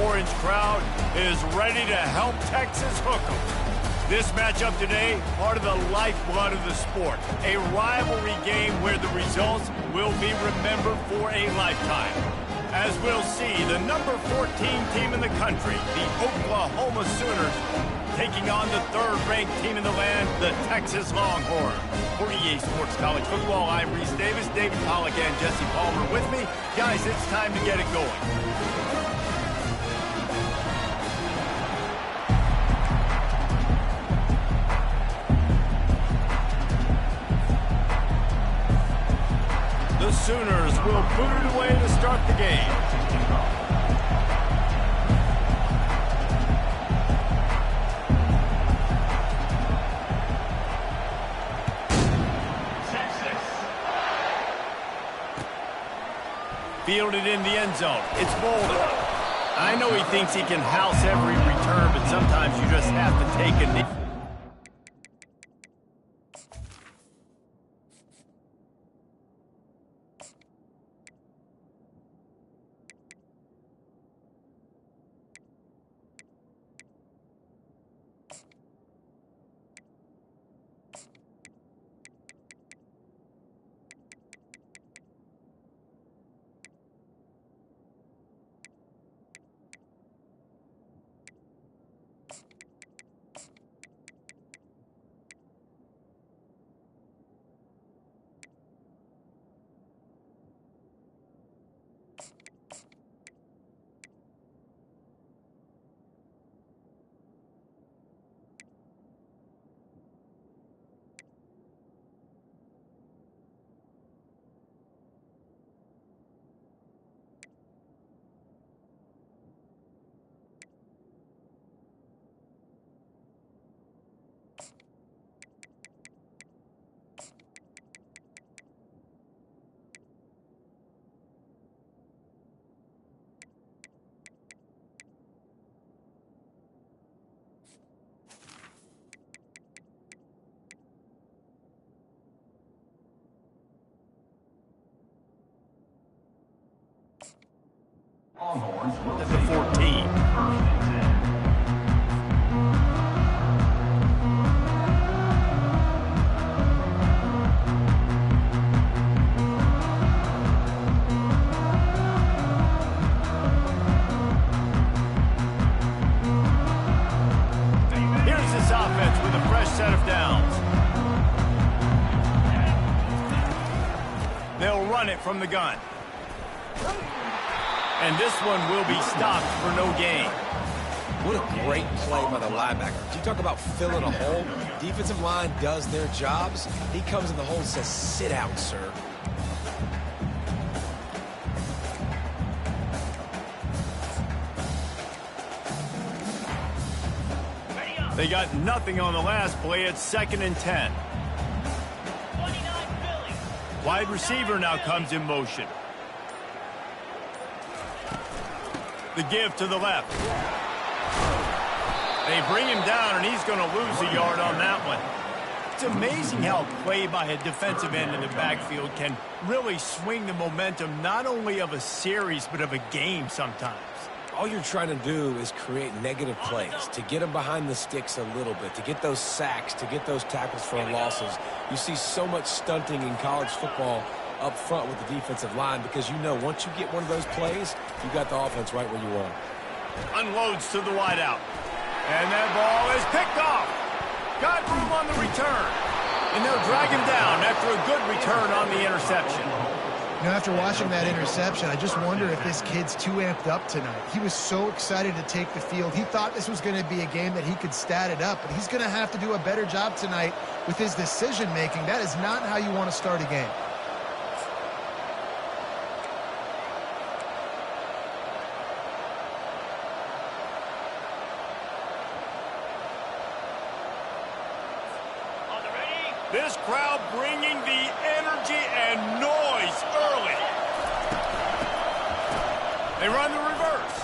orange crowd is ready to help Texas hook 'em. This matchup today, part of the lifeblood of the sport. A rivalry game where the results will be remembered for a lifetime. As we'll see, the number 14 team in the country, the Oklahoma Sooners, taking on the third-ranked team in the land, the Texas Longhorns. For EA Sports College Football, I'm Reese Davis, David Pollack, and Jesse Palmer with me. Guys, it's time to get it going. The Sooners will boot it away to start the game. Fielded in the end zone. It's Boulder. I know he thinks he can house every return, but sometimes you just have to take a knee. At the 14. Here's this offense with a fresh set of downs. They'll run it from the gun. And this one will be stopped for no gain. What a great play by the linebacker. You talk about filling a hole. Defensive line does their jobs. He comes in the hole and says, sit out, sir. They got nothing on the last play. It's 2nd and 10. Wide receiver now comes in motion. The give to the left. They bring him down, and he's going to lose a yard on that one. It's amazing how a play by a defensive end in the backfield can really swing the momentum not only of a series but of a game sometimes. All you're trying to do is create negative plays, to get them behind the sticks a little bit, to get those sacks, to get those tackles for losses. You see so much stunting in college football up front with the defensive line because you know once you get one of those plays, you got the offense right where you want. Unloads to the wideout. And that ball is picked off. Got room on the return. And they'll drag him down after a good return on the interception. You know, after watching that interception, I just wonder if this kid's too amped up tonight. He was so excited to take the field. He thought this was going to be a game that he could stat it up, but he's going to have to do a better job tonight with his decision-making. That is not how you want to start a game. This crowd bringing the energy and noise early. They run the reverse.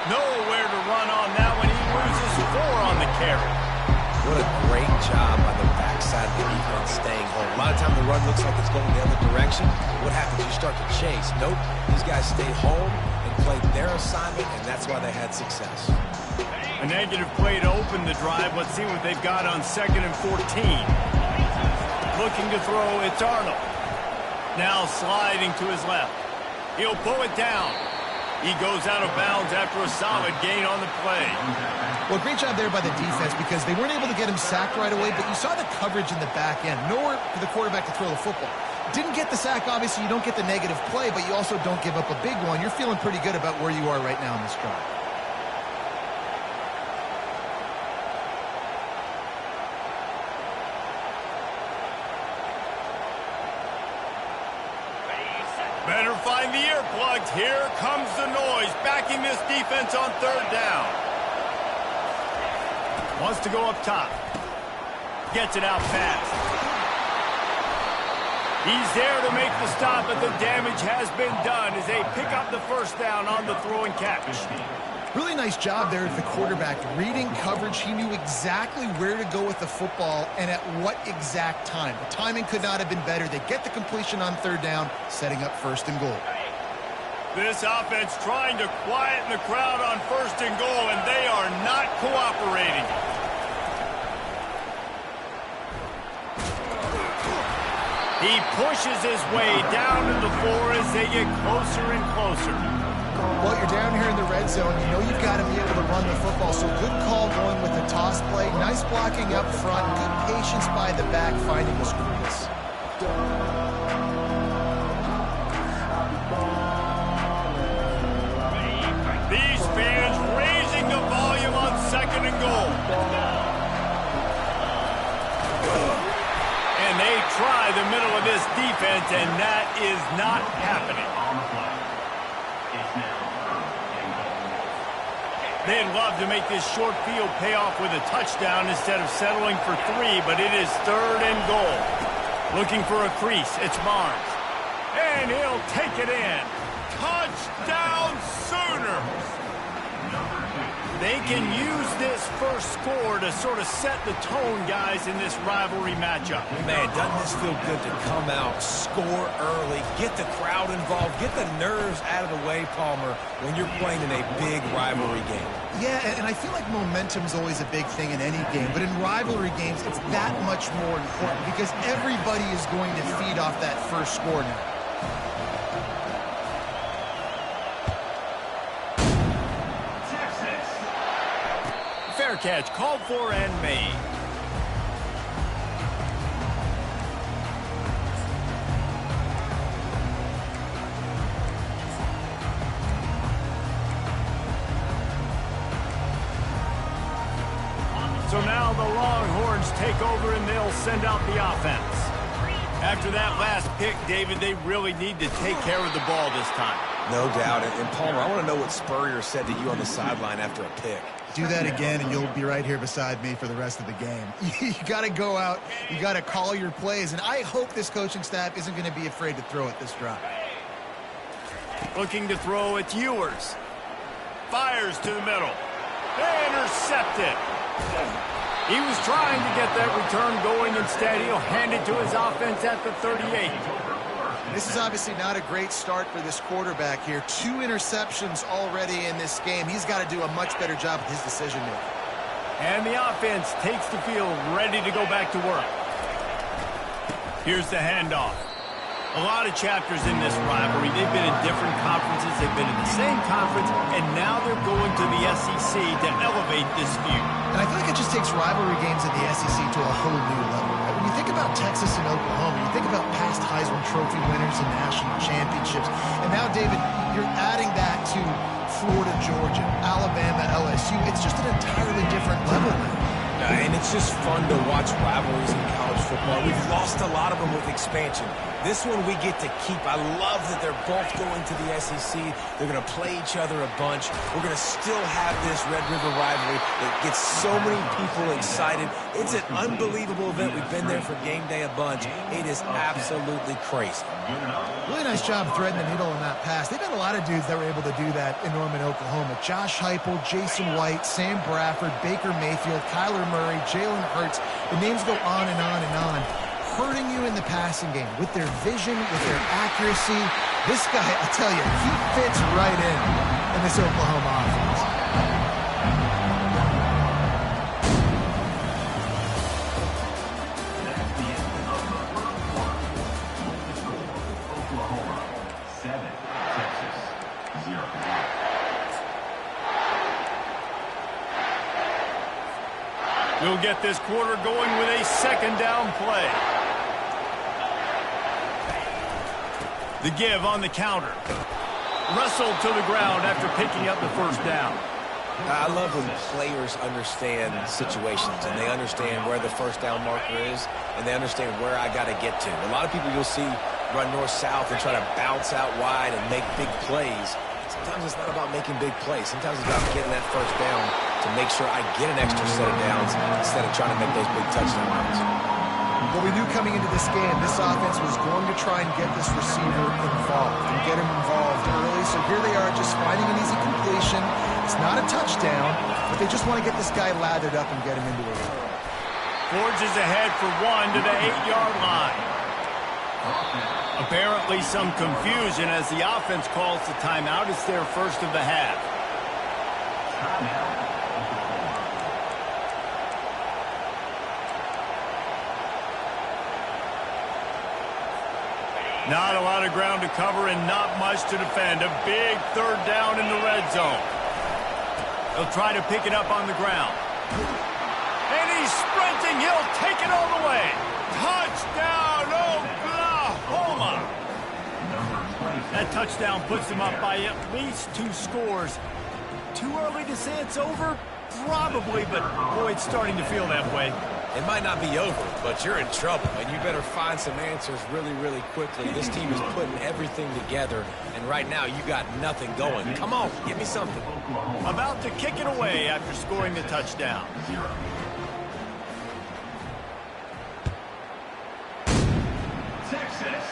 Nowhere to run on that one. He loses 4 on the carry. What a great job by the backside of the defense staying home. A lot of time the run looks like it's going the other direction. What happens? You start to chase. Nope. These guys stayed home and played their assignment, and that's why they had success. A negative play to open the drive. Let's see what they've got on 2nd and 14. Looking to throw, it's Arnold. Now sliding to his left. He'll pull it down. He goes out of bounds after a solid gain on the play. Well, great job there by the defense because they weren't able to get him sacked right away, but you saw the coverage in the back end. Nowhere for the quarterback to throw the football. Didn't get the sack, obviously. You don't get the negative play, but you also don't give up a big one. You're feeling pretty good about where you are right now in this drive. Better find the earplugs. Here comes the noise, backing this defense on 3rd down. Wants to go up top. Gets it out fast. He's there to make the stop, but the damage has been done as they pick up the 1st down on the throw and catch. Really nice job there at the quarterback. Reading coverage, he knew exactly where to go with the football and at what exact time. The timing could not have been better. They get the completion on 3rd down, setting up 1st and goal. This offense trying to quieten the crowd on 1st and goal, and they are not cooperating. He pushes his way down to the floor as they get closer and closer. Well, you're down here in the red zone. You know you've got to be able to run the football, so good call going with the toss play. Nice blocking up front. Good patience by the back, finding the screens. These fans raising the volume on 2nd and goal. And they try the middle of this defense, and that is not happening. They'd love to make this short field pay off with a touchdown instead of settling for 3, but it is 3rd and goal. Looking for a crease, it's Barnes. And he'll take it in. Touchdown Sooners! They can use this first score to sort of set the tone, guys, in this rivalry matchup. Man, doesn't this feel good to come out, score early, get the crowd involved, get the nerves out of the way, Palmer, when you're playing in a big rivalry game. Yeah, and I feel like momentum's always a big thing in any game, but in rivalry games, it's that much more important because everybody is going to feed off that first score now. Fair catch, called for and made. So now the Longhorns take over and they'll send out the offense. After that last pick, David, they really need to take care of the ball this time. No doubt. And Palmer, I want to know what Spurrier said to you on the sideline after a pick. Do that again, and you'll be right here beside me for the rest of the game. You got to go out. You got to call your plays, and I hope this coaching staff isn't going to be afraid to throw it this drive. Looking to throw, it's Ewers. Fires to the middle. Intercepted. He was trying to get that return going. Instead, he'll hand it to his offense at the 38. This is obviously not a great start for this quarterback here. 2 interceptions already in this game. He's got to do a much better job with his decision-making. And the offense takes the field, ready to go back to work. Here's the handoff. A lot of chapters in this rivalry. They've been in different conferences. They've been in the same conference, and now they're going to the SEC to elevate this feud. And I feel like it just takes rivalry games in the SEC to a whole new level. Right? When you think about Texas and Oklahoma, you think about past Heisman Trophy winners and national championships. And now, David, you're adding that to Florida, Georgia, Alabama, LSU. It's just an entirely different level now. And it's just fun to watch rivalries in college football. We've lost a lot of them with expansion. This one we get to keep. I love that they're both going to the SEC. They're going to play each other a bunch. We're going to still have this Red River rivalry that gets so many people excited. It's an unbelievable event. We've been there for game day a bunch. It is absolutely crazy. Really nice job threading the needle on that pass. They've had a lot of dudes that were able to do that in Norman, Oklahoma. Josh Heupel, Jason White, Sam Bradford, Baker Mayfield, Kyler Murray, Jalen Hurts. The names go on and on and on. Hurting you in the passing game with their vision, with their accuracy. This guy, I tell you, he fits right in. in this Oklahoma offense. We'll get this quarter going with a second down play. The give on the counter. Wrestled to the ground after picking up the first down. I love when players understand situations and they understand where the first down marker is and they understand where I got to get to. A lot of people you'll see run north-south and try to bounce out wide and make big plays. Sometimes it's not about making big plays. Sometimes it's about getting that first down to make sure I get an extra set of downs instead of trying to make those big touchdown runs. What we knew coming into this game, this offense was going to try and get this receiver involved and get him involved early. So here they are just finding an easy completion. It's not a touchdown, but they just want to get this guy lathered up and get him into a run. Forges ahead for one to the 8-yard line. Apparently some confusion as the offense calls the timeout. It's their first of the half. Not a lot of ground to cover and not much to defend. A big third down in the red zone. He'll try to pick it up on the ground. And he's sprinting. He'll take it all the way. Touchdown, Oklahoma! That touchdown puts them up by at least 2 scores. Too early to say it's over? Probably, but boy, it's starting to feel that way. It might not be over, but you're in trouble, and you better find some answers really, really quickly. This team is putting everything together, and right now you got nothing going. Come on, give me something. About to kick it away after scoring the touchdown. Texas.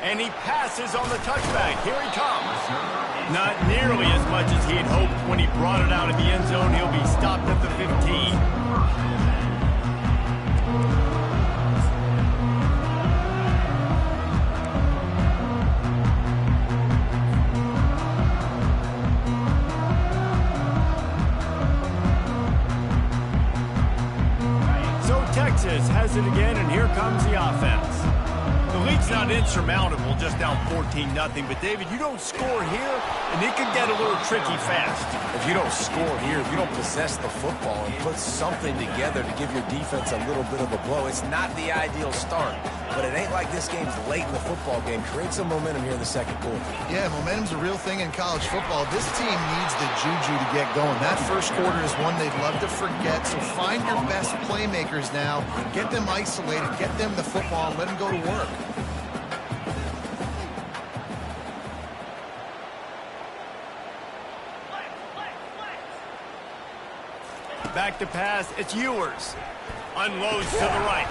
And he passes on the touchback. Here he comes. Not nearly as much as he had hoped when he brought it out of the end zone. He'll be stopped at the 15. So Texas has it again, and here comes the offense. The lead's not insurmountable, just down 14-0. But, David, you don't score here, and it can get a little tricky fast. If you don't score here, if you don't possess the football and put something together to give your defense a little bit of a blow, it's not the ideal start. But it ain't like this game's late in the football game. Create some momentum here in the second quarter. Yeah, momentum's a real thing in college football. This team needs the juju to get going. That first quarter is one they'd love to forget. So find your best playmakers now. Get them isolated. Get them the football and let them go to work. Back to pass. It's Ewers. Unloads to the right.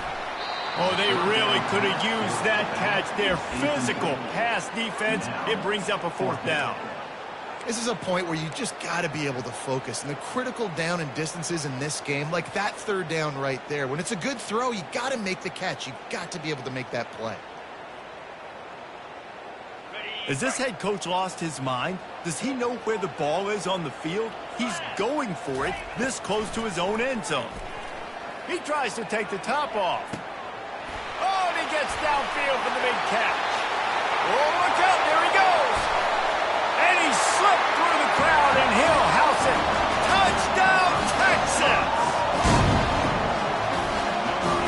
Oh, they really could have used that catch there. Physical pass defense. It brings up a 4th down. This is a point where you just got to be able to focus. And the critical down and distances in this game, like that 3rd down right there, when it's a good throw, you got to make the catch. You got to be able to make that play. Has this head coach lost his mind? Does he know where the ball is on the field? He's going for it this close to his own end zone. He tries to take the top off. Oh, and he gets downfield for the big catch. Oh, look out, there he goes. And he slipped through the crowd, and he'll house it. Touchdown, Texas!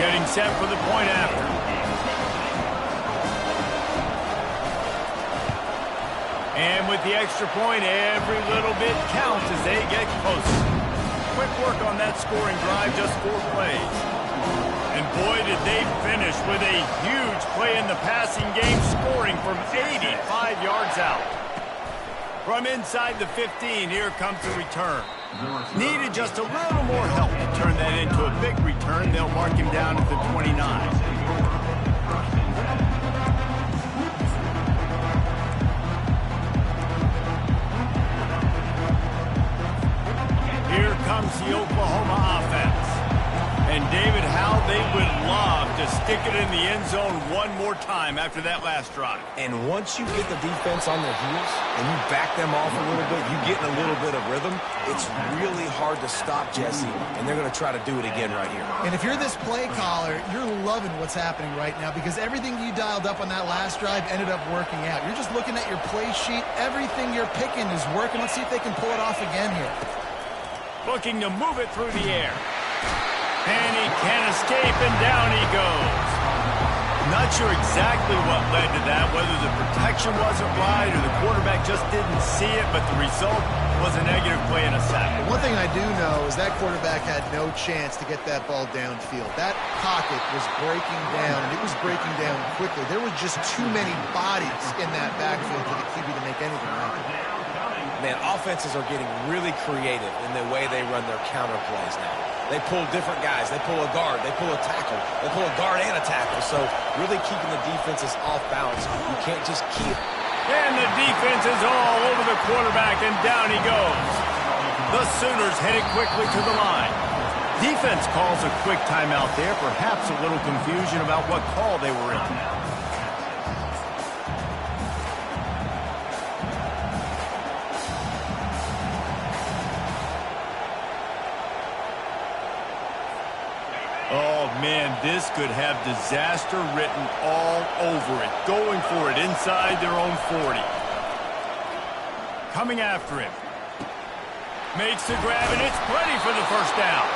Getting set for the point after. And with the extra point, every little bit counts as they get closer. Quick work on that scoring drive, just 4 plays. And boy, did they finish with a huge play in the passing game, scoring from 85 yards out. From inside the 15, here comes the return. Needed just a little more help to turn that into a big return. They'll mark him down at the 29. Here comes the Oklahoma offense. And David, how they would love to to stick it in the end zone one more time after that last drive. And once you get the defense on their heels and you back them off a little bit, you get in a little bit of rhythm, it's really hard to stop Jesse, and they're going to try to do it again right here. And if you're this play caller, you're loving what's happening right now because everything you dialed up on that last drive ended up working out. You're just looking at your play sheet. Everything you're picking is working. Let's see if they can pull it off again here. Looking to move it through the air. And he can't escape, and down he goes. Not sure exactly what led to that, whether the protection wasn't right or the quarterback just didn't see it, but the result was a negative play and a sack. One thing I do know is that quarterback had no chance to get that ball downfield. That pocket was breaking down, and it was breaking down quickly. There were just too many bodies in that backfield for the QB to make anything happen. Man, offenses are getting really creative in the way they run their counter plays now. They pull different guys. They pull a guard. They pull a tackle. They pull a guard and a tackle. So really keeping the defenses off balance. You can't just keep. And the defense is all over the quarterback, and down he goes. The Sooners headed quickly to the line. Defense calls a quick timeout there. Perhaps a little confusion about what call they were in. Oh, man, this could have disaster written all over it. Going for it inside their own 40. Coming after him. Makes the grab, and it's plenty for the first down.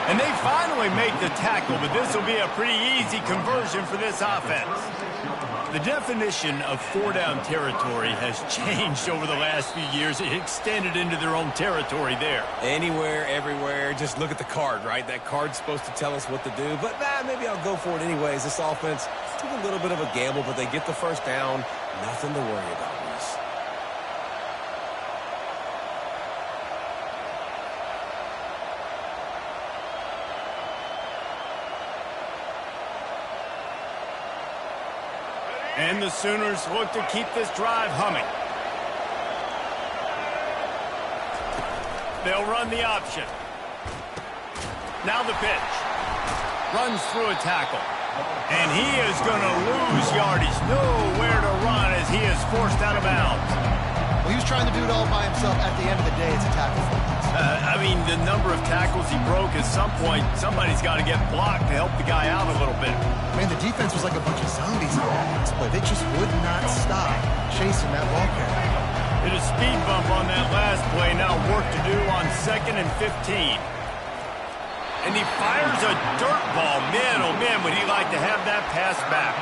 And they finally make the tackle, but this will be a pretty easy conversion for this offense. The definition of four-down territory has changed over the last few years. It extended into their own territory there. Anywhere, everywhere, just look at the card, right? That card's supposed to tell us what to do, but maybe I'll go for it anyways. This offense took a little bit of a gamble, but they get the first down. Nothing to worry about, Reese. And the Sooners look to keep this drive humming. They'll run the option. Now the pitch. Runs through a tackle. And he is going to lose yardage. Nowhere to run as he is forced out of bounds. Well, he was trying to do it all by himself. At the end of the day, it's a tackle for him. I mean, the number of tackles he broke, at some point, somebody's got to get blocked to help the guy out a little bit. Man, the defense was like a bunch of zombies in that last play. They just would not stop chasing that ball carrier. Hit a speed bump on that last play. Now work to do on 2nd and 15. And he fires a dirt ball. Man, oh man, would he like to have that pass back.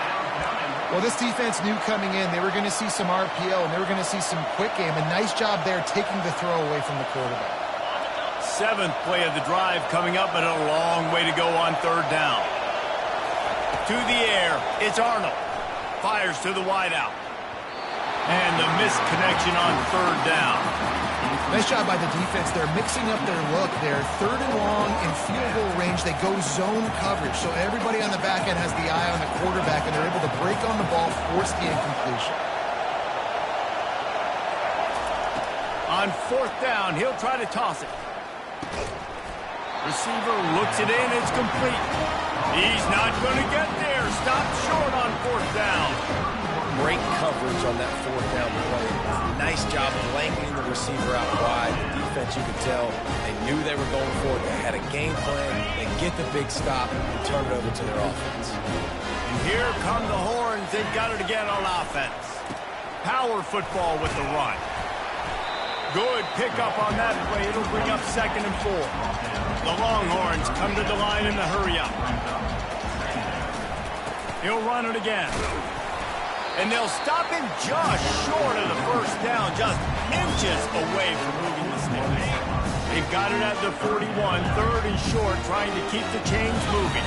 Well, this defense knew coming in they were going to see some RPO and they were going to see some quick game. A nice job there taking the throw away from the quarterback. 7th play of the drive coming up, but a long way to go on 3rd down. To the air, it's Arnold. Fires to the wideout. And the missed connection on 3rd down. Nice job by the defense. They're mixing up their look there. 3rd and long in field goal range. They go zone coverage. So everybody on the back end has the eye on the quarterback, and they're able to break on the ball, force the incompletion. On 4th down, he'll try to toss it. Receiver looks it in. It's complete. He's not going to get there. Stopped short on 4th down. Great coverage on that 4th down play. Nice job blanketing the receiver out wide. The defense, you could tell, they knew they were going for it. They had a game plan. They get the big stop and turn it over to their offense. And here come the horns. They've got it again on offense. Power football with the run. Good pickup on that play. It'll bring up 2nd and 4. The Longhorns come to the line in the hurry-up. He'll run it again. And they'll stop him just short of the first down, just inches away from moving the sticks. They've got it at the 41, 3rd and short, trying to keep the chains moving.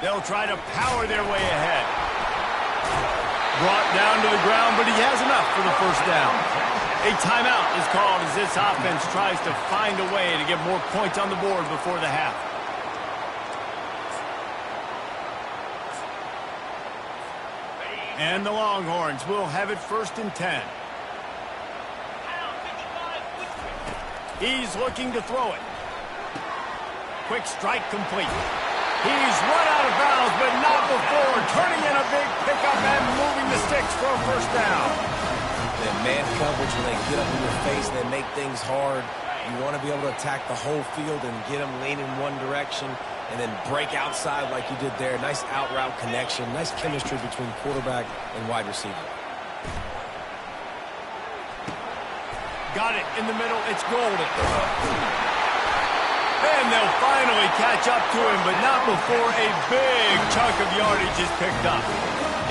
They'll try to power their way ahead. Brought down to the ground, but he has enough for the first down. A timeout is called as this offense tries to find a way to get more points on the board before the half. And the Longhorns will have it 1st and 10. He's looking to throw it. Quick strike complete. He's run out of bounds, but not before turning in a big pickup and moving the sticks for a first down. That man coverage, when they get up in your face and they make things hard, you want to be able to attack the whole field and get them leaning one direction and then break outside like you did there. Nice out-route connection, nice chemistry between quarterback and wide receiver. Got it in the middle. It's Golden. And they'll finally catch up to him, but not before a big chunk of yardage is picked up.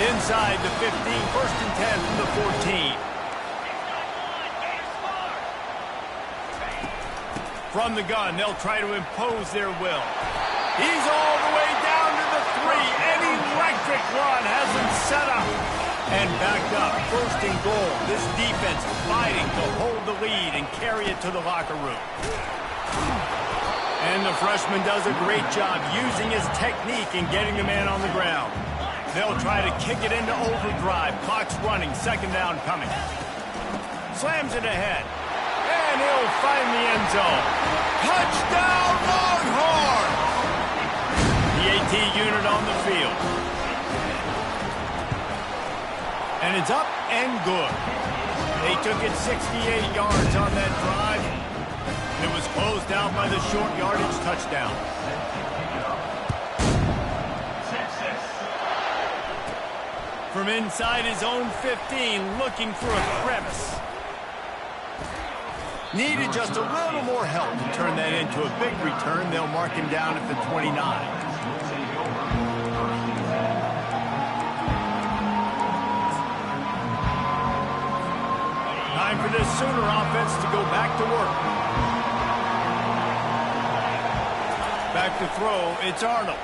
Inside the 15, first and 10 from the 14. From the gun, they'll try to impose their will. He's all the way down to the 3. An electric run has him set up and backed up. First and goal. This defense fighting to hold the lead and carry it to the locker room. And the freshman does a great job using his technique and getting the man on the ground. They'll try to kick it into overdrive. Clock's running. Second down coming. Slams it ahead. And he'll find the end zone. Touchdown, Longhorns! The AT unit on the field. And it's up and good. They took it 68 yards on that drive. It was closed out by the short yardage touchdown. From inside his own 15, looking for a crevice. Needed just a little more help to turn that into a big return. They'll mark him down at the 29. Time for this Sooner offense to go back to work. Back to throw, it's Arnold.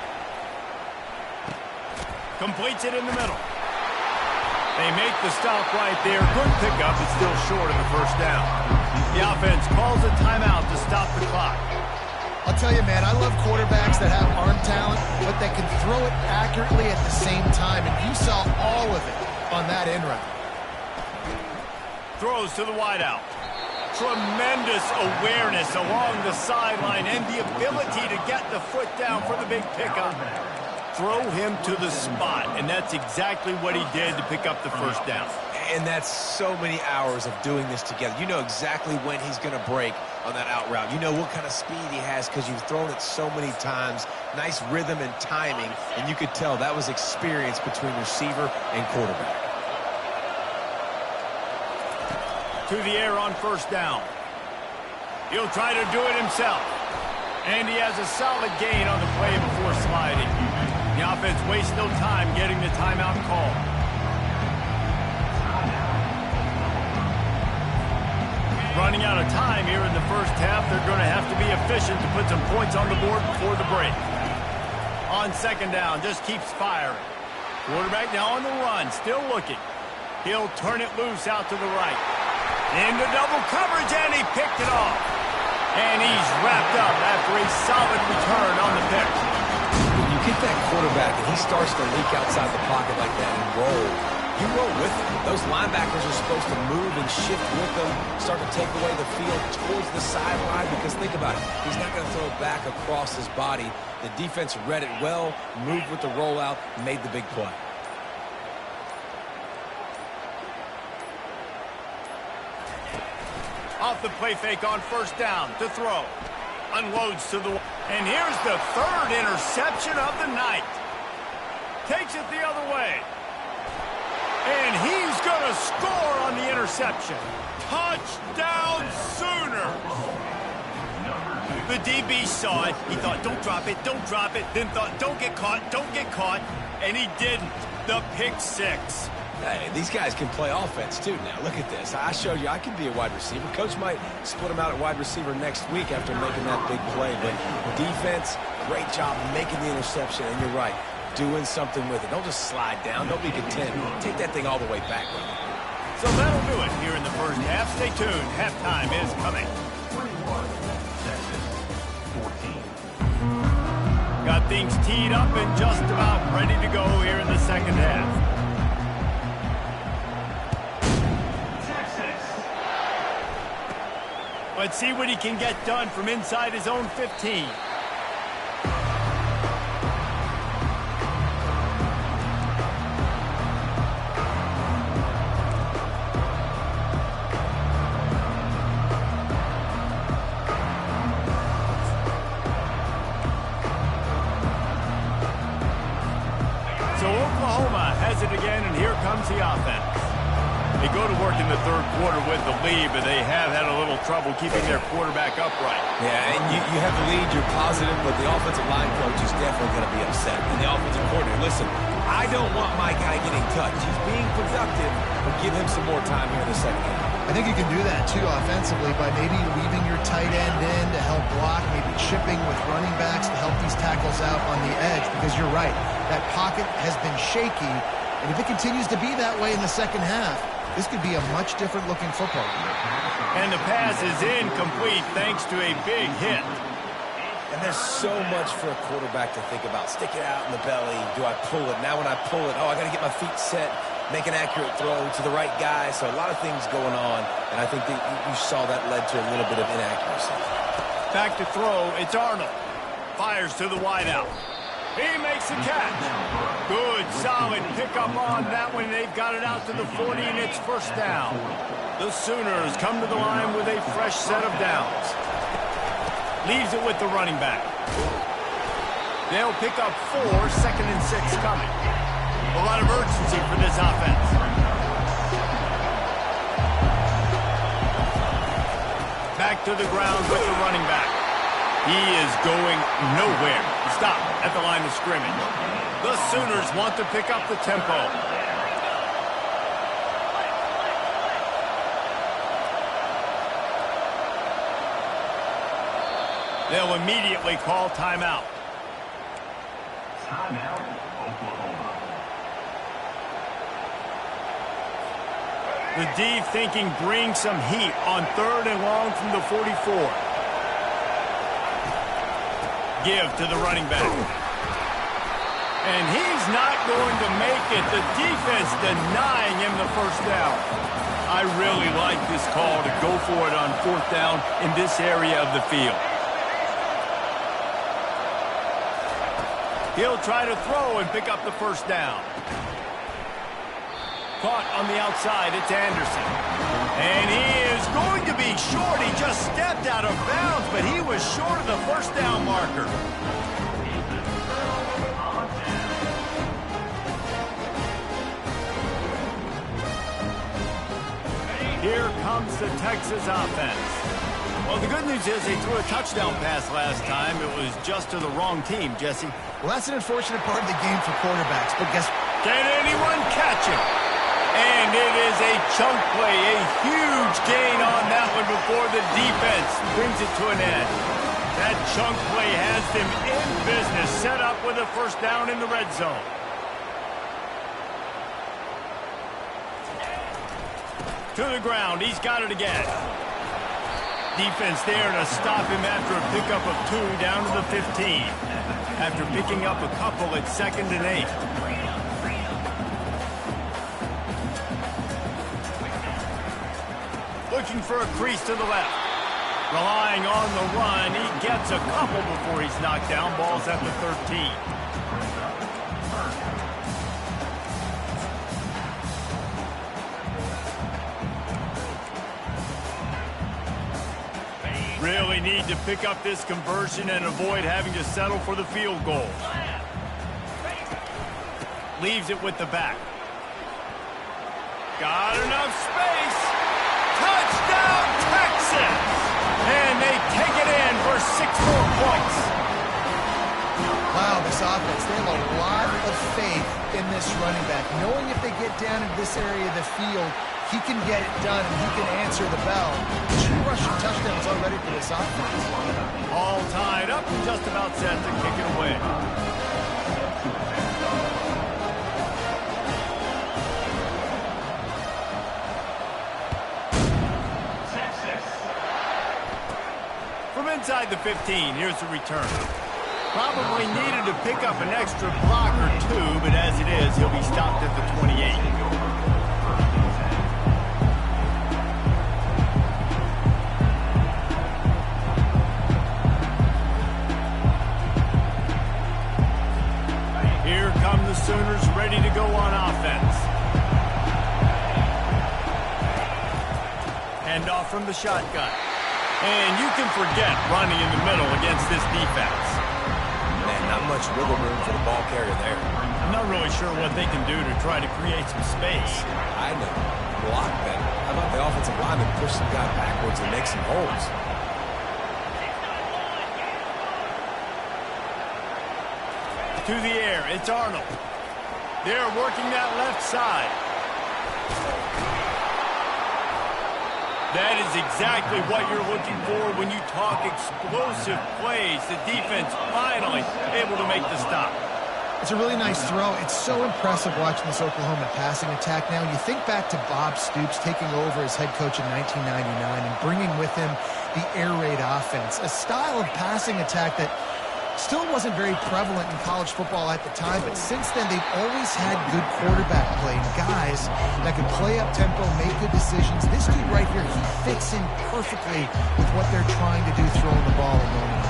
Completes it in the middle. They make the stop right there. Good pickup, it's still short of the first down. The offense calls a timeout to stop the clock. I'll tell you, man, I love quarterbacks that have arm talent, but that can throw it accurately at the same time, and you saw all of it on that end run. Throws to the wideout. Tremendous awareness along the sideline and the ability to get the foot down for the big pickup. Throw him to the spot, and that's exactly what he did to pick up the first down. And that's so many hours of doing this together. You know exactly when he's going to break on that out route. You know what kind of speed he has because you've thrown it so many times. Nice rhythm and timing, and you could tell that was experience between receiver and quarterback. To the air on first down. He'll try to do it himself. And he has a solid gain on the play before sliding. The offense wastes no time getting the timeout call. Running out of time here in the first half. They're going to have to be efficient to put some points on the board before the break. On second down, just keeps firing. Quarterback now on the run, still looking. He'll turn it loose out to the right. Into double coverage, and he picked it off. And he's wrapped up after a solid return on the pick. When you get that quarterback and he starts to leak outside the pocket like that and roll, you roll with him. Those linebackers are supposed to move and shift with them, start to take away the field towards the sideline, because think about it. He's not going to throw it back across his body. The defense read it well, moved with the rollout, made the big play. Off the play fake on first down to throw. Unloads to the... And here's the third interception of the night. Takes it the other way. And he's going to score on the interception. Touchdown Sooners! The DB saw it. He thought, don't drop it, don't drop it. Then thought, don't get caught, don't get caught. And he didn't. The pick six. Hey, these guys can play offense, too, now. Look at this. I showed you I can be a wide receiver. Coach might split him out at wide receiver next week after making that big play. But defense, great job making the interception. And you're right, doing something with it. Don't just slide down. Don't be content. Take that thing all the way back. So that'll do it here in the first half. Stay tuned. Halftime is coming. Got things teed up and just about ready to go here in the second half. Let's see what he can get done from inside his own 15. with the lead, but they have had a little trouble keeping their quarterback upright. Yeah, and you have the lead, you're positive, but the offensive line coach is definitely going to be upset. And the offensive coordinator, listen, I don't want my guy getting touched. He's being productive, but give him some more time here in the second half. I think you can do that, too, offensively, by maybe leaving your tight end in to help block, maybe chipping with running backs to help these tackles out on the edge, because you're right, that pocket has been shaky, and if it continues to be that way in the second half, this could be a much different looking football. And the pass is incomplete thanks to a big hit. And there's so much for a quarterback to think about. Stick it out in the belly. Do I pull it? Now when I pull it, I got to get my feet set, make an accurate throw to the right guy. So a lot of things going on, and I think that you saw that led to a little bit of inaccuracy. Back to throw, it's Arnold. Fires to the wideout. He makes the catch. Good, solid pickup on that one. They've got it out to the 40, and it's first down. The Sooners come to the line with a fresh set of downs. Leaves it with the running back. They'll pick up 4, 2nd and 6 coming. A lot of urgency for this offense. Back to the ground with the running back. He is going nowhere. Stop at the line of scrimmage. The Sooners want to pick up the tempo. They'll immediately call timeout. Timeout, Oklahoma. The D thinking bring some heat on 3rd and long from the 44. Give to the running back. And he's not going to make it. The defense denying him the first down. I really like this call to go for it on 4th down in this area of the field. He'll try to throw and pick up the first down. Caught on the outside, it's Anderson. And he is going to be short. He just stepped out of bounds, but he was short of the first down marker. Here comes the Texas offense. Well, the good news is they threw a touchdown pass last time. It was just to the wrong team, Jesse. Well, that's an unfortunate part of the game for quarterbacks, but guess what? Can anyone catch him? And it is a chunk play, a huge gain on that one before the defense brings it to an end. That chunk play has them in business, set up with a first down in the red zone. To the ground, he's got it again. Defense there to stop him after a pickup of 2 down to the 15. After picking up a couple at 2nd and 8. Looking for a crease to the left. Relying on the run. He gets a couple before he's knocked down. Ball's at the 13. Really need to pick up this conversion and avoid having to settle for the field goal. Leaves it with the back. Got enough space. Touchdown, Texas! And they take it in for 6 more points. Wow, this offense, they have a lot of faith in this running back. Knowing if they get down into this area of the field, he can get it done and he can answer the bell. 2 rushing touchdowns already for this offense. All tied up and just about set to kick it away. From inside the 15, here's the return. Probably needed to pick up an extra block or 2, but as it is, he'll be stopped at the 28. Here come the Sooners ready to go on offense. Hand off from the shotgun. And you can forget running in the middle against this defense. Man, not much wiggle room for the ball carrier there. I'm not really sure what they can do to try to create some space. I know. block better? How about the offensive lineman push some guy backwards and make some holes? To the air, it's Arnold. They're working that left side. That is exactly what you're looking for when you talk explosive plays. The defense finally able to make the stop. It's a really nice throw. It's so impressive watching this Oklahoma passing attack now. You think back to Bob Stoops taking over as head coach in 1999 and bringing with him the air raid offense, a style of passing attack that still wasn't very prevalent in college football at the time, but since then they've always had good quarterback play and guys that can play up tempo, make good decisions. This dude right here, he fits in perfectly with what they're trying to do throwing the ball alone.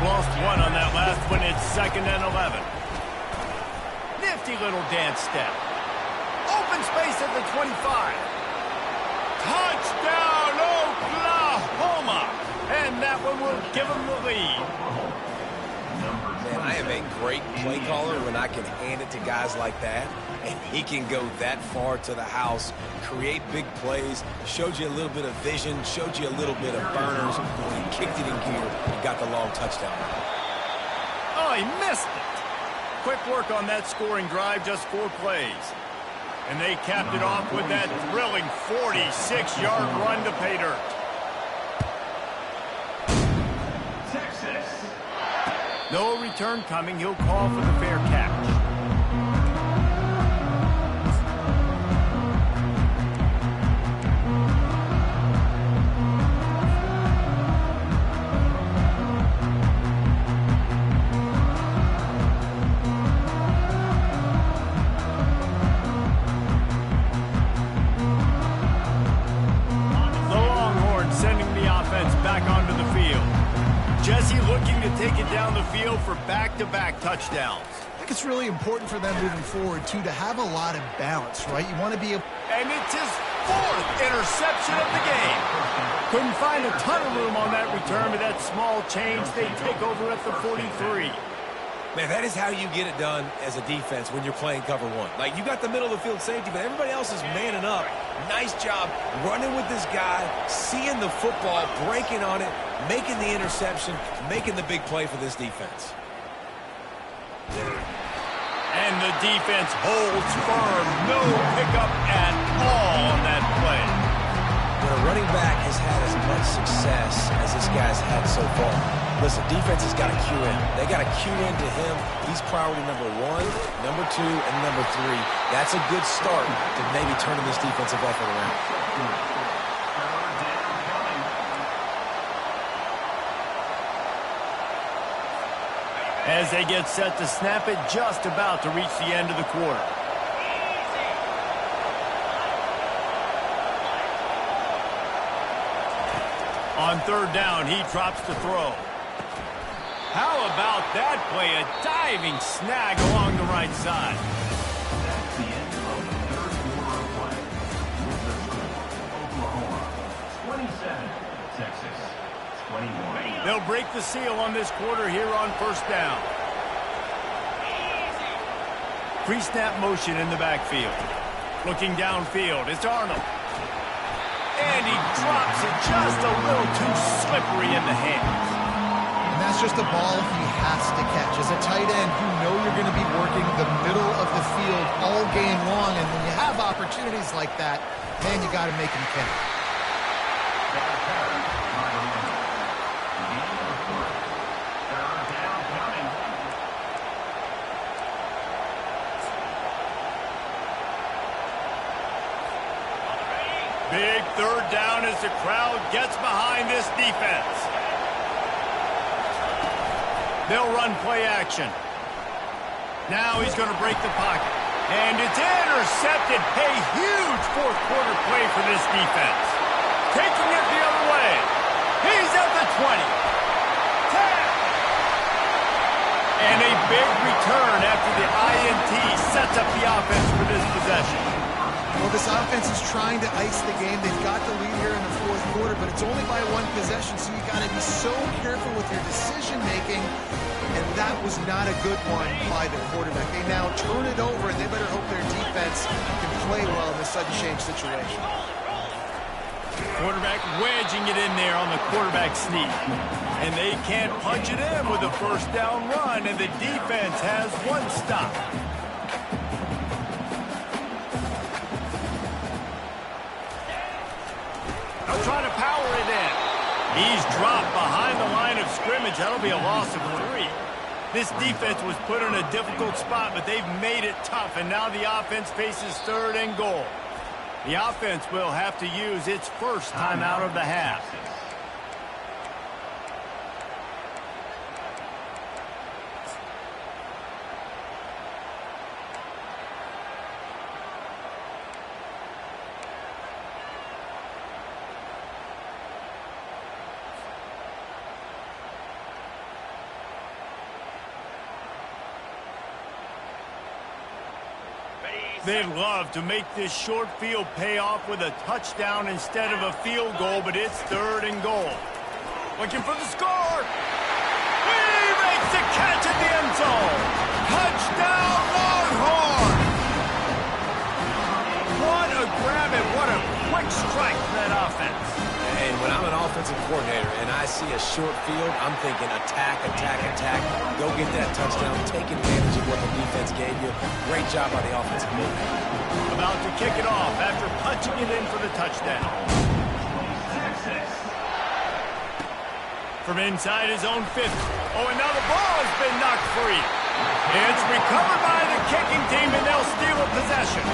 Lost one on that last one. It's 2nd and 11. Nifty little dance step. Open space at the 25. Touchdown, Oklahoma! And that one will give them the lead. Man, I am a great play caller when I can hand it to guys like that, and he can go that far to the house, create big plays, showed you a little bit of vision, showed you a little bit of burners when he kicked it in gear and got the long touchdown. Oh, he missed it. Quick work on that scoring drive, just 4 plays. And they capped it off with that thrilling 46-yard run to pay dirt. No return coming. He'll call for the fair catch. The Longhorns sending the offense back onto the field. Jesse looking to take it down the field for back-to-back touchdowns. I think it's really important for them moving forward, too, to have a lot of balance, right? You want to be able... And it's his 4th interception of the game. Couldn't find a ton of room on that return, but that small change, they take over at the 43. Man, that is how you get it done as a defense when you're playing cover 1. Like, you got the middle of the field safety, but everybody else is manning up. Nice job running with this guy, seeing the football, breaking on it, making the interception, making the big play for this defense. And the defense holds firm. No pickup at all on that play. When a running back has had as much success as this guy's had so far, listen, defense has got to cue in. They got to cue into him. He's priority number 1, number 2, and number 3. That's a good start to maybe turning this defensive effort around. As they get set to snap it, just about to reach the end of the quarter. On 3rd down, he drops to throw. How about that play? A diving snag along the right side. That's the end of the 3rd quarter of play. Oklahoma 27, Texas 21. They'll break the seal on this quarter here on 1st down. Pre-snap motion in the backfield. Looking downfield, it's Arnold. And he drops it just a little too slippery in the hands. And that's just a ball he has to catch. As a tight end, you know you're going to be working the middle of the field all game long, and when you have opportunities like that, man, you got to make them count. Big 3rd down as the crowd gets behind this defense. They'll run play action. Now he's going to break the pocket. And it's intercepted. A huge 4th quarter play for this defense. Taking it the other way. He's at the 20. 10. And a big return after the INT sets up the offense for this possession. Well, this offense is trying to ice the game. They've got the lead here in the 4th quarter, but it's only by one possession, so you got to be so careful with your decision-making, and that was not a good one by the quarterback. They now turn it over, and they better hope their defense can play well in this sudden change situation. Quarterback wedging it in there on the quarterback sneak. And they can't punch it in with a first down run, and the defense has one stop. They'll try to power it in. He's dropped behind the line of scrimmage. That'll be a loss of 3. This defense was put in a difficult spot, but they've made it tough, and now the offense faces 3rd and goal. The offense will have to use its first timeout of the half. They'd love to make this short field pay off with a touchdown instead of a field goal, but it's 3rd and goal. Looking for the score. He makes the catch at the end zone. Touchdown, Longhorn! What a grab and what a quick strike for that offense. And when I'm an offensive coordinator and I see a short field, I'm thinking attack, attack, attack. Go get that touchdown. Take advantage of what the defense gave you. Great job by the offensive movement. About to kick it off after punching it in for the touchdown. From inside his own 50. Oh, and now the ball has been knocked free. It's recovered by the kicking team, and they'll steal a possession.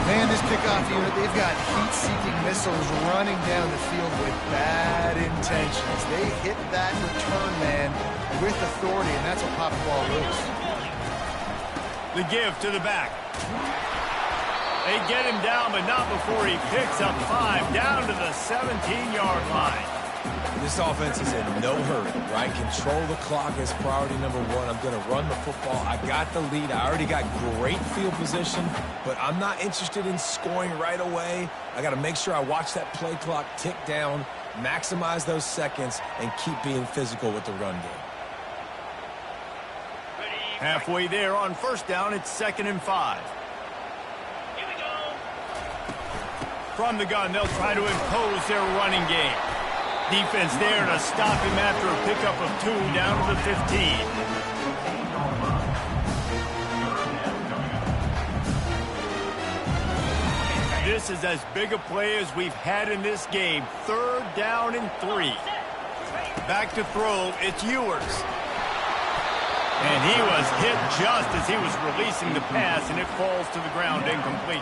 Man, this kickoff unit, they've got heat-seeking missiles running down the field with bad intentions. They hit that return man with authority, and that's what popped the ball loose. The give to the back. They get him down, but not before he picks up 5 down to the 17-yard line. This offense is in no hurry, right? Control the clock is priority number 1. I'm going to run the football. I got the lead. I already got great field position, but I'm not interested in scoring right away. I got to make sure I watch that play clock tick down, maximize those seconds, and keep being physical with the run game. Halfway there on first down, it's 2nd and 5. Here we go. From the gun, they'll try to impose their running game. Defense there to stop him after a pickup of 2 down to the 15. This is as big a play as we've had in this game. 3rd down and 3. Back to throw, it's Ewers. And he was hit just as he was releasing the pass, and it falls to the ground incomplete.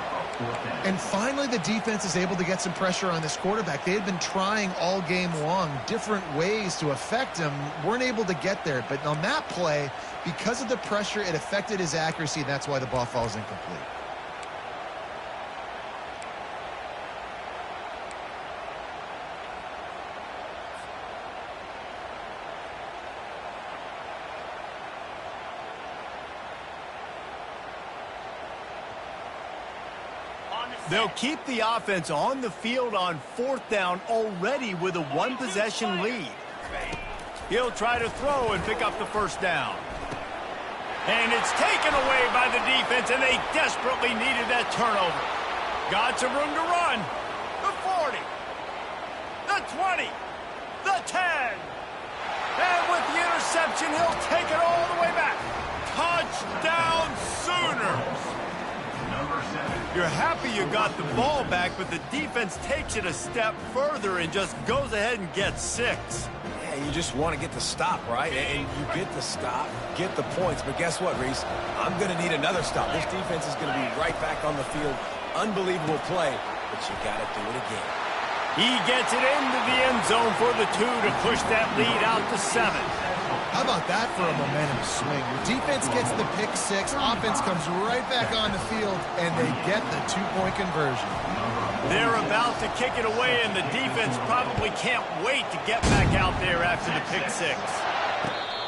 And finally, the defense is able to get some pressure on this quarterback. They had been trying all game long different ways to affect him, weren't able to get there. But on that play, because of the pressure, it affected his accuracy, and that's why the ball falls incomplete. They'll keep the offense on the field on 4th down already with a 1-possession lead. He'll try to throw and pick up the first down. And it's taken away by the defense, and they desperately needed that turnover. Got some room to run. The 40. The 20. The 10. And with the interception, he'll take it all the way back. Touchdown Sooners. You're happy you got the ball back, but the defense takes it a step further and just goes ahead and gets 6. Yeah, you just want to get the stop, right? And you get the stop, get the points. But guess what, Reese? I'm going to need another stop. This defense is going to be right back on the field. Unbelievable play, but you got to do it again. He gets it into the end zone for the 2 to push that lead out to 7. How about that for a momentum swing? Your defense gets the pick 6, offense comes right back on the field, and they get the 2-point conversion. They're about to kick it away, and the defense probably can't wait to get back out there after the pick 6.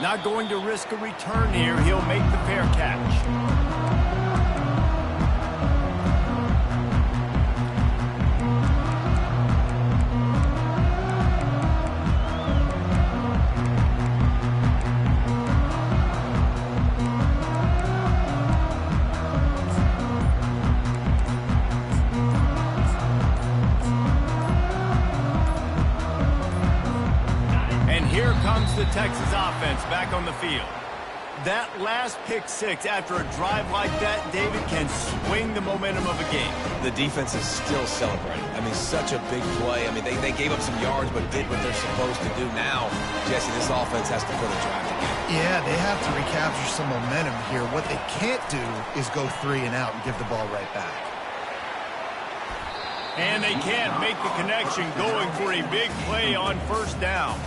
Not going to risk a return here. He'll make the fair catch. comes the Texas offense back on the field. That last pick six after a drive like that, David, can swing the momentum of a game. The defense is still celebrating. I mean, such a big play. I mean, they gave up some yards but did what they're supposed to do. Now, Jesse, this offense has to put a drive together. Yeah, they have to recapture some momentum here. What they can't do is go 3 and out and give the ball right back. And they can't make the connection going for a big play on first down.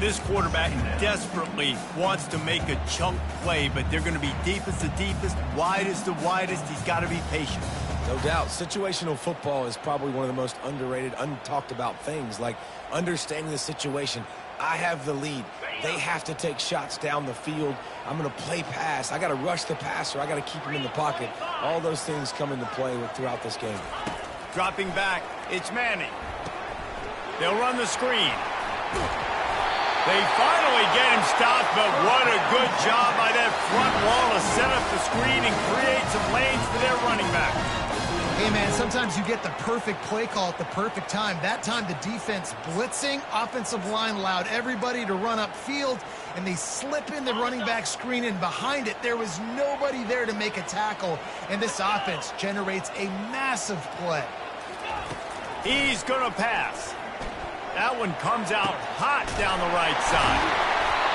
This quarterback desperately wants to make a chunk play, but they're going to be deepest to deepest, widest to widest. He's got to be patient. No doubt. Situational football is probably one of the most underrated, untalked about things, like understanding the situation. I have the lead. They have to take shots down the field. I'm going to play pass. I got to rush the passer. I got to keep him in the pocket. All those things come into play throughout this game. Dropping back, it's Manning. They'll run the screen. They finally get him stopped, but what a good job by that front wall to set up the screen and create some lanes for their running back. Hey, man, sometimes you get the perfect play call at the perfect time. That time the defense blitzing, offensive line allowed everybody to run upfield, and they slip in the running back screen, and behind it there was nobody there to make a tackle, and this offense generates a massive play. He's going to pass. That one comes out hot down the right side.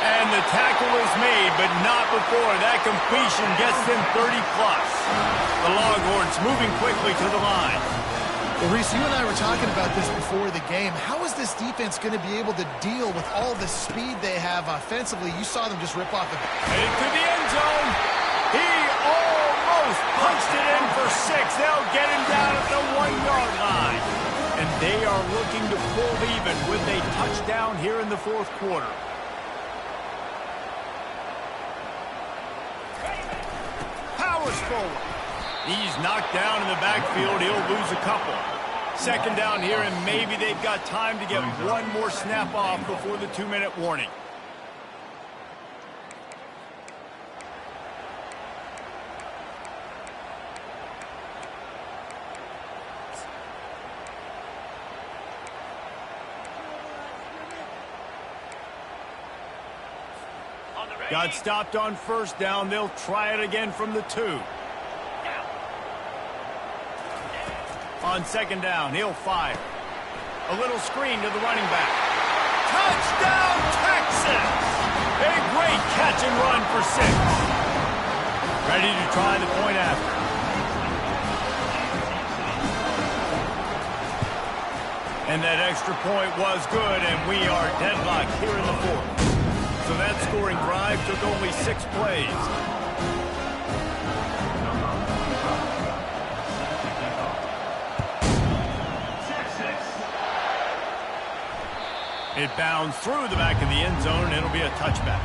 And the tackle is made, but not before that completion gets them 30-plus. The Longhorns moving quickly to the line. Well, Reese, you and I were talking about this before the game. How is this defense going to be able to deal with all the speed they have offensively? You saw them just rip off the... Headed to the end zone. He almost punched it in for 6. They'll get him down at the 1-yard line. And they are looking to pull even with a touchdown here in the fourth quarter. Powers forward. He's knocked down in the backfield. He'll lose a couple. Second down here, and maybe they've got time to get one more snap off before the 2-minute warning. Got stopped on first down. They'll try it again from the 2. On second down, he'll fire. A little screen to the running back. Touchdown, Texas! A great catch and run for 6. Ready to try the point after. And that extra point was good, and we are deadlocked here in the fourth. So that scoring drive took only 6 plays. It bounds through the back of the end zone, and it'll be a touchback.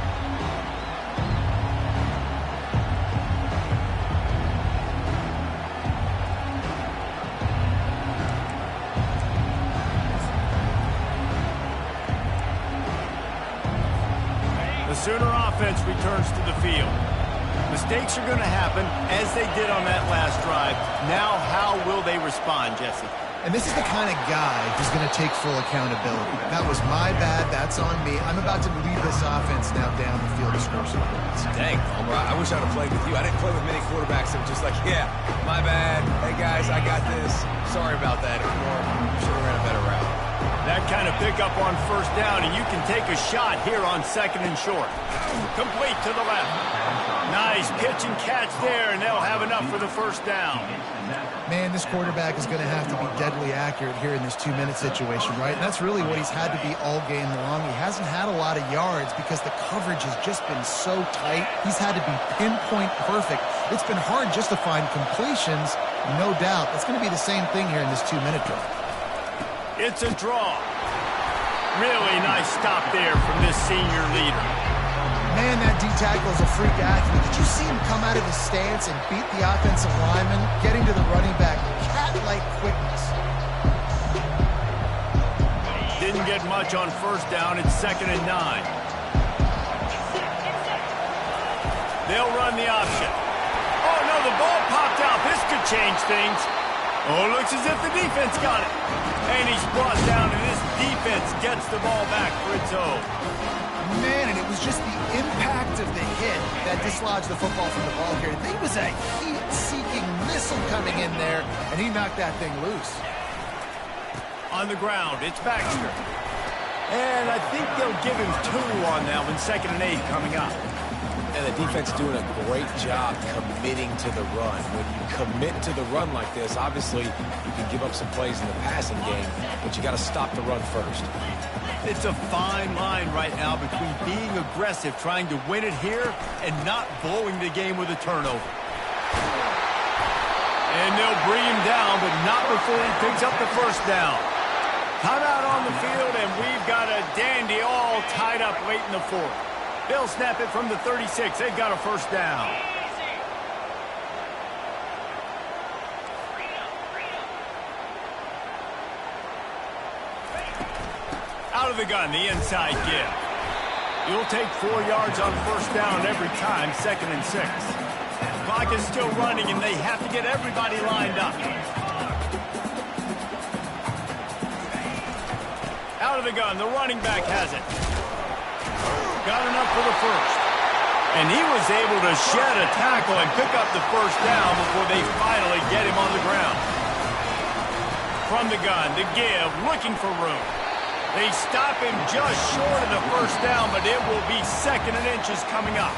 The Sooner offense returns to the field. Mistakes are going to happen, as they did on that last drive. Now, how will they respond, Jesse? And this is the kind of guy who's going to take full accountability. That was my bad. That's on me. I'm about to lead this offense now down the field to score some points. Dang, Homer, I wish I'd have played with you. I didn't play with many quarterbacks that were just like, yeah, my bad. Hey, guys, I got this. Sorry about that. Should have ran a better route. That kind of pickup on first down, and you can take a shot here on second and short. Complete to the left. Nice pitch and catch there, and they'll have enough for the first down. Man, this quarterback is going to have to be deadly accurate here in this 2-minute situation, right? And that's really what he's had to be all game long. He hasn't had a lot of yards because the coverage has just been so tight. He's had to be pinpoint perfect. It's been hard just to find completions, no doubt. That's going to be the same thing here in this 2-minute drive. It's a draw. Really nice stop there from this senior leader. Man, that D-tackle is a freak athlete. Did you see him come out of his stance and beat the offensive lineman, getting to the running back? Cat-like quickness. Didn't get much on first down. It's 2nd and 9. They'll run the option. Oh, no, the ball popped out. This could change things. Oh, looks as if the defense got it. And he's brought down, and this defense gets the ball back for its own. Man, and it was just the impact of the hit that dislodged the football from the ball carrier. There was a heat-seeking missile coming in there, and he knocked that thing loose. On the ground, it's Baxter. And I think they'll give him 2 on that one, 2nd and 8 coming up. And the defense doing a great job committing to the run. When you commit to the run like this, obviously you can give up some plays in the passing game, but you got to stop the run first. It's a fine line right now between being aggressive, trying to win it here, and not blowing the game with a turnover. And they'll bring him down, but not before he picks up the first down. Timeout on the field, and we've got a dandy all tied up late in the 4th. They'll snap it from the 36. They've got a first down. Out of the gun, the inside give. You'll take 4 yards on first down every time, 2nd and 6. Clock is still running, and they have to get everybody lined up. Out of the gun, the running back has it. Got enough for the first. And he was able to shed a tackle and pick up the first down before they finally get him on the ground. From the gun, the give, looking for room. They stop him just short of the first down, but it will be 2nd and inches coming up.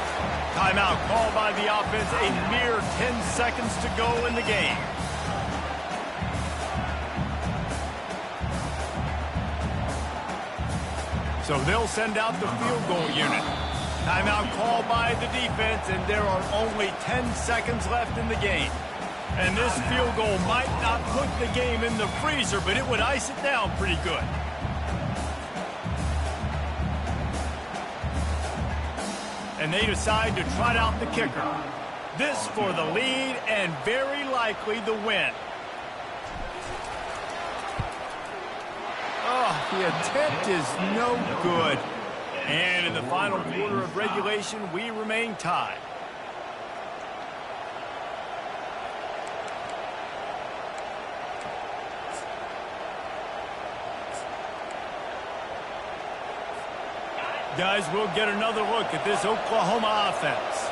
Timeout called by the offense, a mere 10 seconds to go in the game. So they'll send out the field goal unit. Timeout called by the defense, and there are only 10 seconds left in the game. And this field goal might not put the game in the freezer, but it would ice it down pretty good. And they decide to trot out the kicker. This for the lead and very likely the win. Oh, the attempt is no good. And in the final quarter of regulation, we remain tied. Guys, we'll get another look at this Oklahoma offense.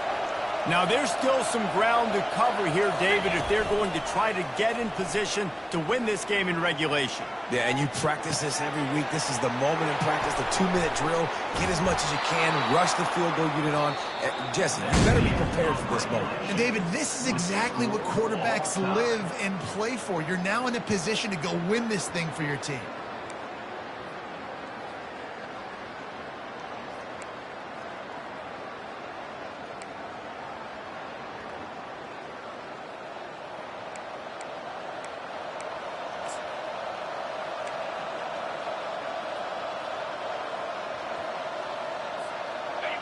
Now, there's still some ground to cover here, David, if they're going to try to get in position to win this game in regulation. Yeah, and you practice this every week. This is the moment in practice, the 2-minute drill. Get as much as you can. Rush the field goal unit on. Jesse, you better be prepared for this moment. And, David, this is exactly what quarterbacks live and play for. You're now in a position to go win this thing for your team.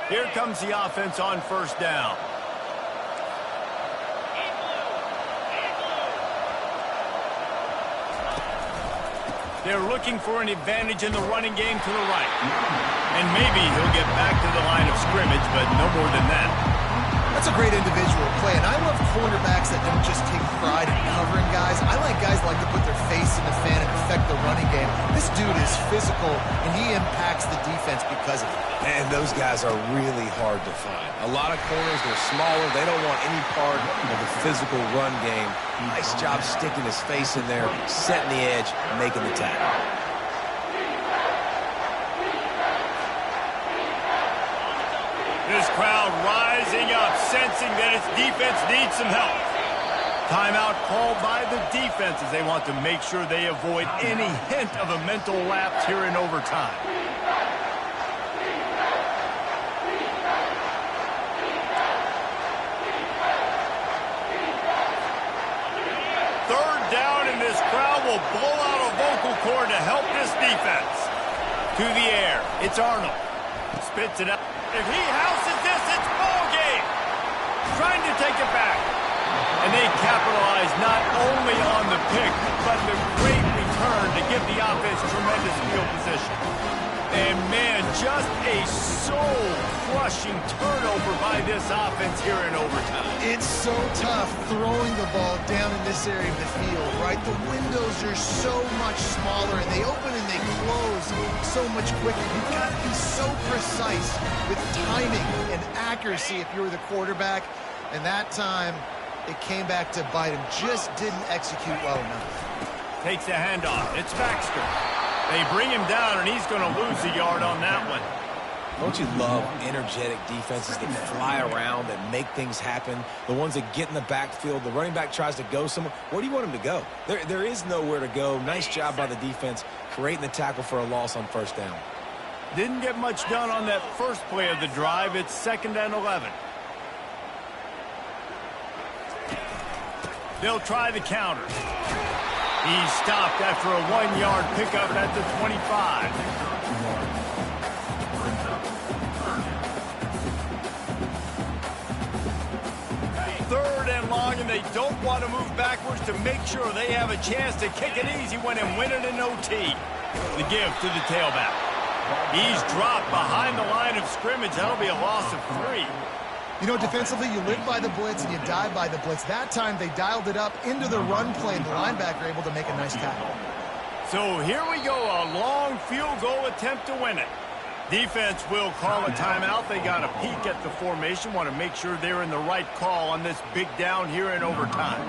Here comes the offense on first down. They're looking for an advantage in the running game to the right. And maybe he'll get back to the line of scrimmage, but no more than that. That's a great individual play, and I love cornerbacks that don't just take pride in covering guys. I like guys that like to put their face in the fan and affect the running game. This dude is physical, and he impacts the defense because of it. And those guys are really hard to find. A lot of corners, they're smaller. They don't want any part of the physical run game. Nice job sticking his face in there, setting the edge, making the tackle. This crowd rising up, sensing that its defense needs some help. Timeout called by the defense as they want to make sure they avoid any hint of a mental lapse here in overtime. Third down, and this crowd will blow out a vocal cord to help this defense. To the air, it's Arnold. Spits it out. If he houses this, it's ball game. Trying to take it back. And they capitalize not only on the pick, but the great return to give the offense tremendous field position. And, man, just a soul-crushing turnover by this offense here in overtime. It's so tough throwing the ball down in this area of the field, right? The windows are so much smaller, and they open and they close so much quicker. You've got to be so precise with timing and accuracy if you were the quarterback. And that time, it came back to bite him. Just didn't execute well enough. Takes the handoff. It's Baxter. They bring him down, and he's going to lose a yard on that one. Don't you love energetic defenses that fly around, that make things happen? The ones that get in the backfield, the running back tries to go somewhere. Where do you want him to go? There is nowhere to go. Nice job by the defense creating the tackle for a loss on first down. Didn't get much done on that first play of the drive. It's 2nd and 11. They'll try the counter. He's stopped after a 1-yard pickup at the 25. 3rd and long, and they don't want to move backwards to make sure they have a chance to kick it easy when and win it in OT. The give to the tailback. He's dropped behind the line of scrimmage. That'll be a loss of 3. You know, defensively, you live by the blitz and you die by the blitz. That time, they dialed it up into the run play, and the linebacker able to make a nice tackle. So here we go, a long field goal attempt to win it. Defense will call a timeout. They got a peek at the formation, want to make sure they're in the right call on this big down here in overtime.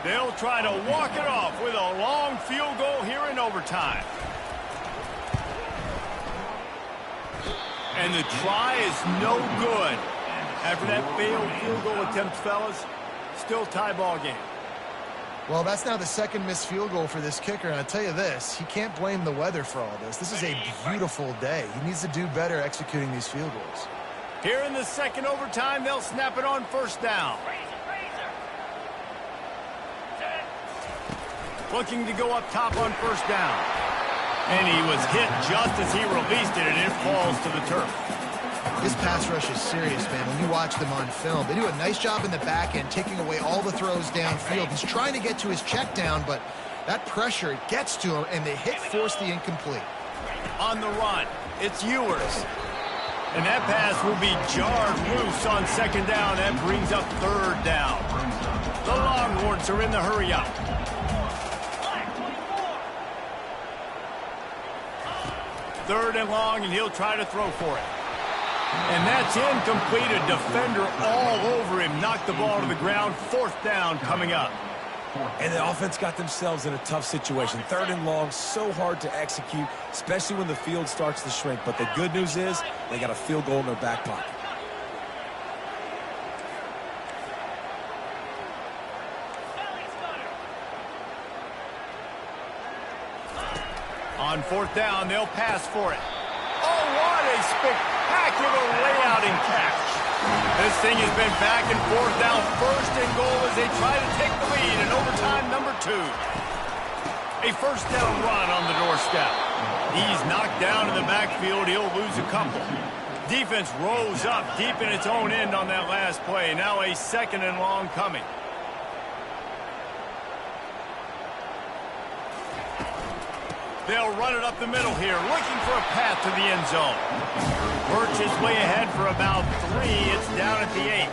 They'll try to walk it off with a long field goal here in overtime. And the try is no good. After that failed field goal attempt, fellas, still tie ball game. Well, that's now the 2nd missed field goal for this kicker, and I'll tell you this, he can't blame the weather for all this. This is a beautiful day. He needs to do better executing these field goals. Here in the 2nd overtime, they'll snap it on 1st down. Looking to go up top on 1st down. And he was hit just as he released it, and it falls to the turf. This pass rush is serious, man. When you watch them on film, they do a nice job in the back end, taking away all the throws downfield. He's trying to get to his check down, but that pressure, it gets to him, and the hit forced the incomplete. On the run, it's Ewers. And that pass will be jarred loose on 2nd down. That brings up 3rd down. The Longhorns are in the hurry up. 3rd and long, and he'll try to throw for it. And that's incomplete. A defender all over him. Knocked the ball to the ground. 4th down coming up. And the offense got themselves in a tough situation. 3rd and long, so hard to execute, especially when the field starts to shrink. But the good news is they got a field goal in their back pocket. On 4th down, they'll pass for it. Oh, what a spectacular layout and catch. This thing has been back and forth down 1st and goal as they try to take the lead in overtime number 2. A 1st down run on the doorstep. He's knocked down in the backfield. He'll lose a couple. Defense rose up deep in its own end on that last play. Now a 2nd and long coming. They'll run it up the middle here, looking for a path to the end zone. Birch is way ahead for about 3. It's down at the 8.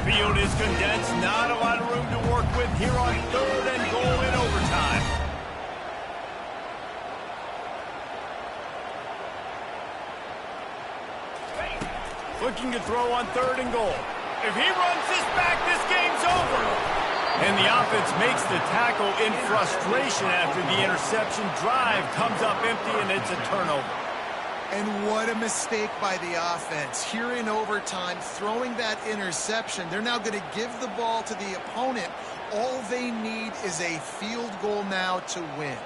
Field is condensed. Not a lot of room to work with here on 3rd and goal in overtime. Looking to throw on 3rd and goal. If he runs this back, this game's over. And the offense makes the tackle in frustration after the interception. Drive comes up empty, and it's a turnover. And what a mistake by the offense. Here in overtime, throwing that interception, they're now going to give the ball to the opponent. All they need is a field goal now to win.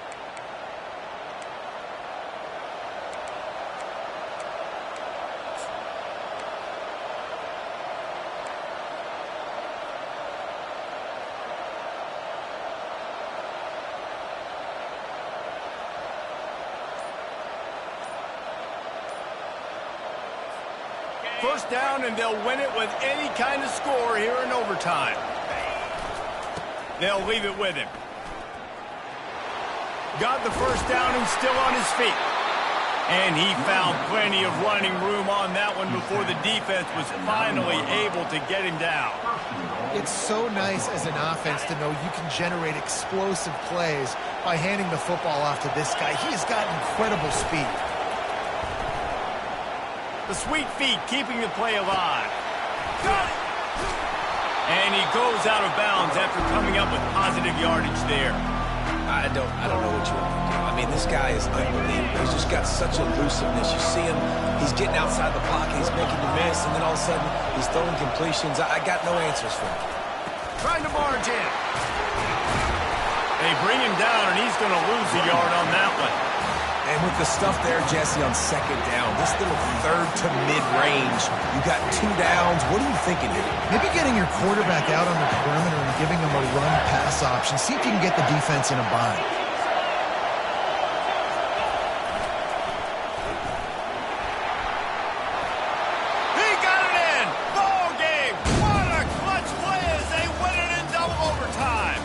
First down, and they'll win it with any kind of score here in overtime. They'll leave it with him. Got the first down and still on his feet. And he found plenty of running room on that one before the defense was finally able to get him down. It's so nice as an offense to know you can generate explosive plays by handing the football off to this guy. He has got incredible speed. The sweet feet keeping the play alive. Got it! And he goes out of bounds after coming up with positive yardage there. I don't know what you want to do. I mean, this guy is unbelievable. He's just got such elusiveness. You see him, he's getting outside the pocket, he's making the miss, and then all of a sudden, he's throwing completions. I got no answers for him. Trying to barge in. They bring him down, and he's going to lose a yard on that one. And with the stuff there, Jesse, on second down, this little third to mid-range, you got 2 downs. What are you thinking here? Maybe getting your quarterback out on the perimeter and giving him a run-pass option. See if you can get the defense in a bind. He got it in! Ball game! What a clutch play as they win it in double overtime!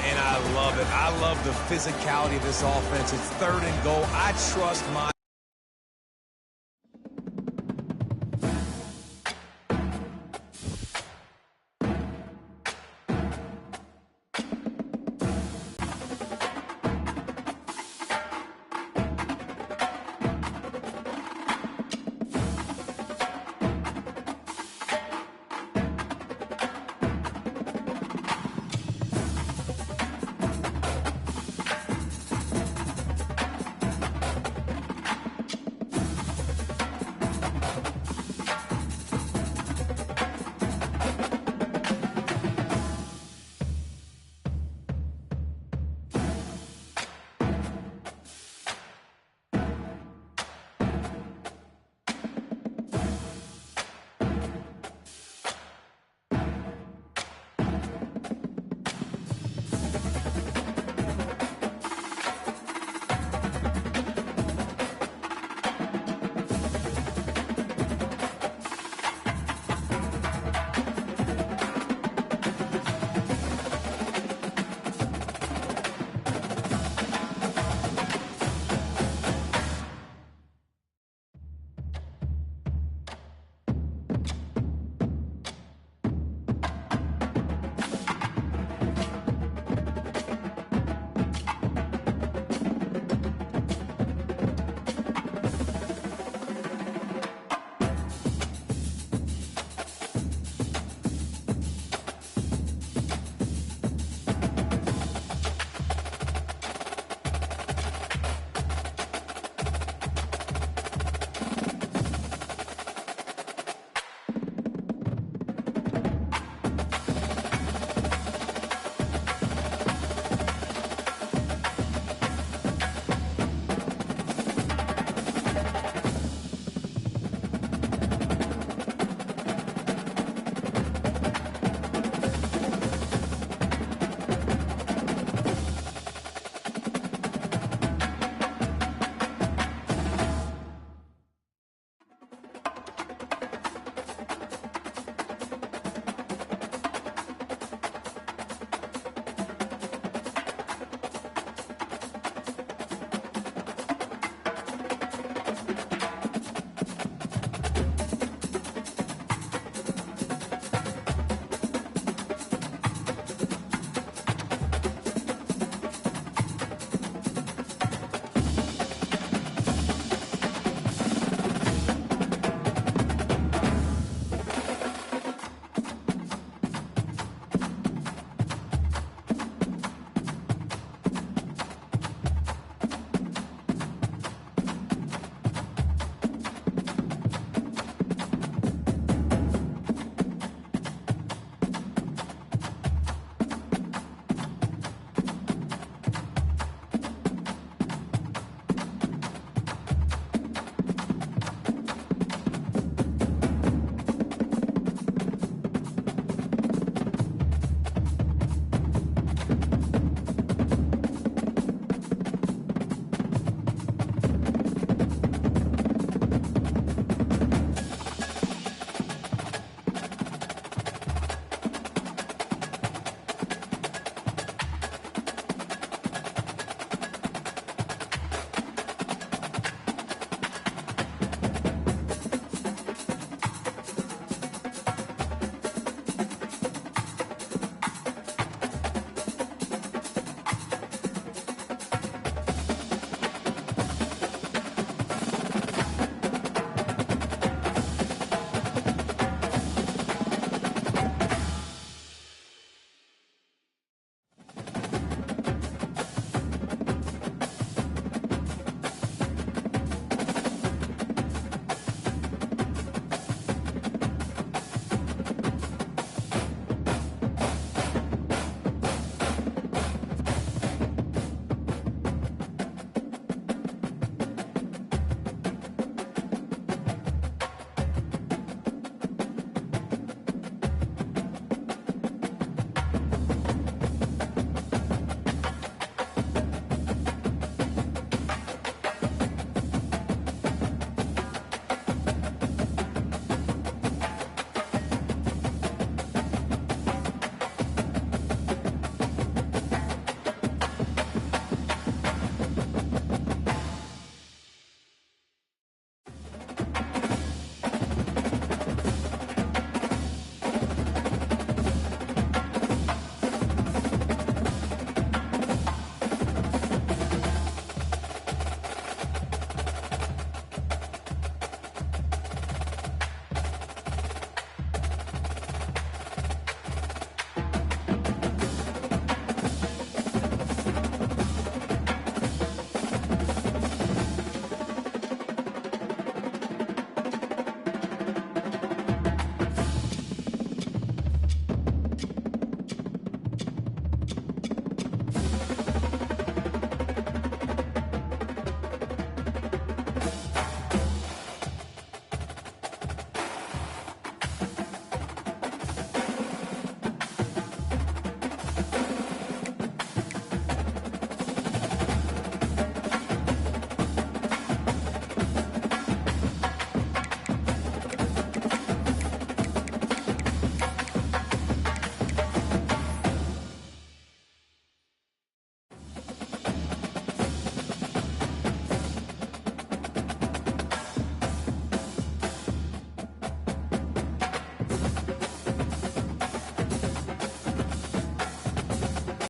And I love it. I love the physicality of this offense. It's 3rd and goal. I trust my